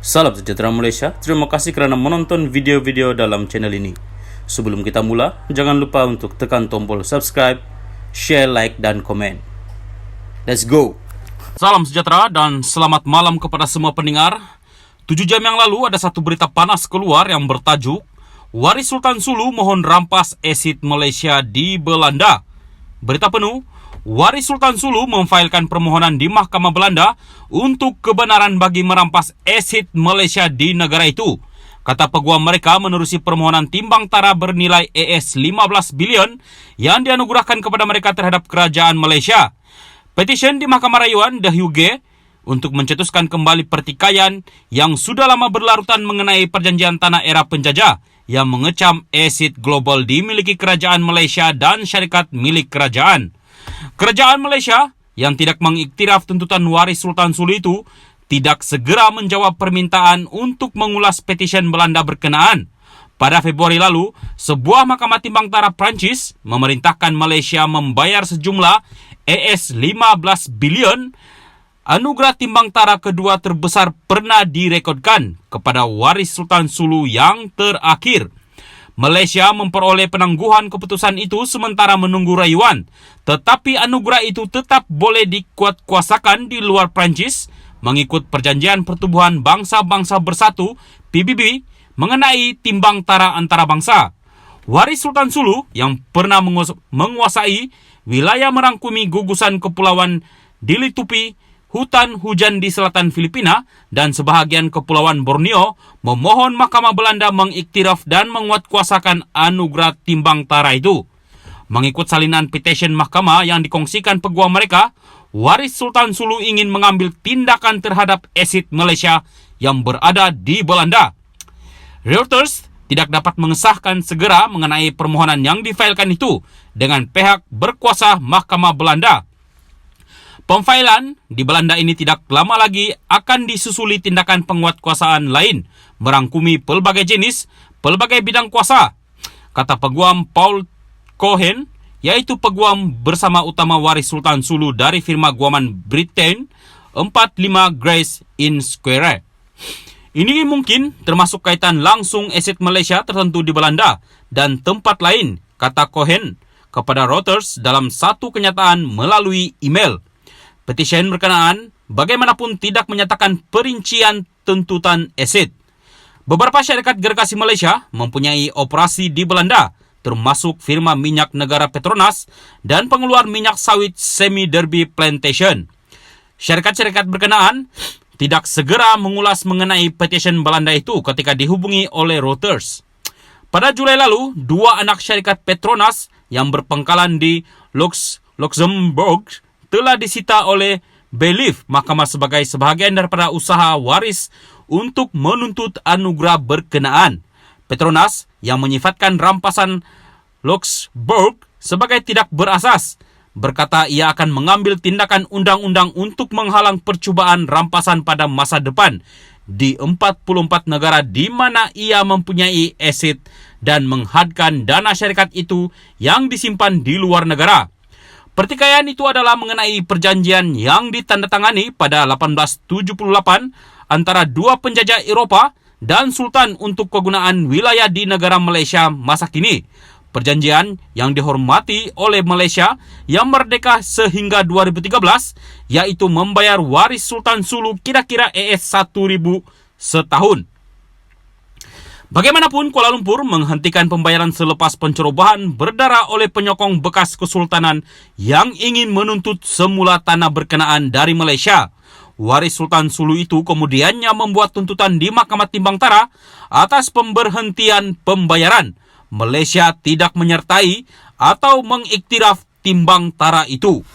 Salam sejahtera Malaysia, terima kasih kerana menonton video-video dalam channel ini. Sebelum kita mula, jangan lupa untuk tekan tombol subscribe, share, like, dan komen. Let's go! Salam sejahtera dan selamat malam kepada semua pendengar. 7 jam yang lalu ada satu berita panas keluar yang bertajuk Waris Sultan Sulu mohon rampas aset Malaysia di Belanda. Berita penuh, Waris Sultan Sulu memfailkan permohonan di Mahkamah Belanda untuk kebenaran bagi merampas aset Malaysia di negara itu. Kata peguam mereka menerusi permohonan timbang tara bernilai AS 15 bilion yang dianugerahkan kepada mereka terhadap kerajaan Malaysia. Petisyen di Mahkamah Rayuan The Huge untuk mencetuskan kembali pertikaian yang sudah lama berlarutan mengenai perjanjian tanah era penjajah yang mengecam aset global dimiliki kerajaan Malaysia dan syarikat milik kerajaan. Kerajaan Malaysia yang tidak mengiktiraf tuntutan Waris Sultan Sulu itu tidak segera menjawab permintaan untuk mengulas petisyen Belanda berkenaan. Pada Februari lalu, sebuah mahkamah timbang tara Perancis memerintahkan Malaysia membayar sejumlah AS 15 bilion. Anugerah timbang tara kedua terbesar pernah direkodkan kepada Waris Sultan Sulu yang terakhir. Malaysia memperoleh penangguhan keputusan itu sementara menunggu rayuan. Tetapi anugerah itu tetap boleh dikuatkuasakan di luar Perancis mengikut Perjanjian Pertubuhan Bangsa-Bangsa Bersatu PBB mengenai timbang tara antarabangsa. Waris Sultan Sulu yang pernah menguasai wilayah merangkumi gugusan kepulauan Dili Tupi, hutan hujan di selatan Filipina dan sebahagian kepulauan Borneo memohon Mahkamah Belanda mengiktiraf dan menguatkuasakan anugerah timbang tara itu. Mengikut salinan petisyen mahkamah yang dikongsikan peguam mereka, Waris Sultan Sulu ingin mengambil tindakan terhadap aset Malaysia yang berada di Belanda. Reuters tidak dapat mengesahkan segera mengenai permohonan yang difailkan itu dengan pihak berkuasa Mahkamah Belanda. Pemfailan di Belanda ini tidak lama lagi akan disusuli tindakan penguatkuasaan lain merangkumi pelbagai jenis, pelbagai bidang kuasa. Kata peguam Paul Cohen, yaitu peguam bersama utama Waris Sultan Sulu dari firma guaman Britain 45 Grace Inn Square. Ini mungkin termasuk kaitan langsung aset Malaysia tertentu di Belanda dan tempat lain, kata Cohen kepada Reuters dalam satu kenyataan melalui email. Petisyen berkenaan bagaimanapun tidak menyatakan perincian tuntutan aset. Beberapa syarikat gergasi Malaysia mempunyai operasi di Belanda, termasuk firma minyak negara Petronas dan pengeluar minyak sawit Semi Derby Plantation. Syarikat-syarikat berkenaan tidak segera mengulas mengenai petisyen Belanda itu ketika dihubungi oleh Reuters. Pada Julai lalu, dua anak syarikat Petronas yang berpangkalan di Luxembourg telah disita oleh bailiff mahkamah sebagai sebahagian daripada usaha waris untuk menuntut anugerah berkenaan. Petronas yang menyifatkan rampasan Luxembourg sebagai tidak berasas berkata ia akan mengambil tindakan undang-undang untuk menghalang percubaan rampasan pada masa depan di 44 negara di mana ia mempunyai aset dan menghadkan dana syarikat itu yang disimpan di luar negara. Pertikaian itu adalah mengenai perjanjian yang ditandatangani pada 1878 antara dua penjajah Eropah dan Sultan untuk kegunaan wilayah di negara Malaysia masa kini. Perjanjian yang dihormati oleh Malaysia yang merdeka sehingga 2013, yaitu membayar Waris Sultan Sulu kira-kira AS 1,000 setahun. Bagaimanapun, Kuala Lumpur menghentikan pembayaran selepas pencerobohan berdarah oleh penyokong bekas kesultanan yang ingin menuntut semula tanah berkenaan dari Malaysia. Waris Sultan Sulu itu kemudiannya membuat tuntutan di Mahkamah Timbang Tara atas pemberhentian pembayaran. Malaysia tidak menyertai atau mengiktiraf timbang tara itu.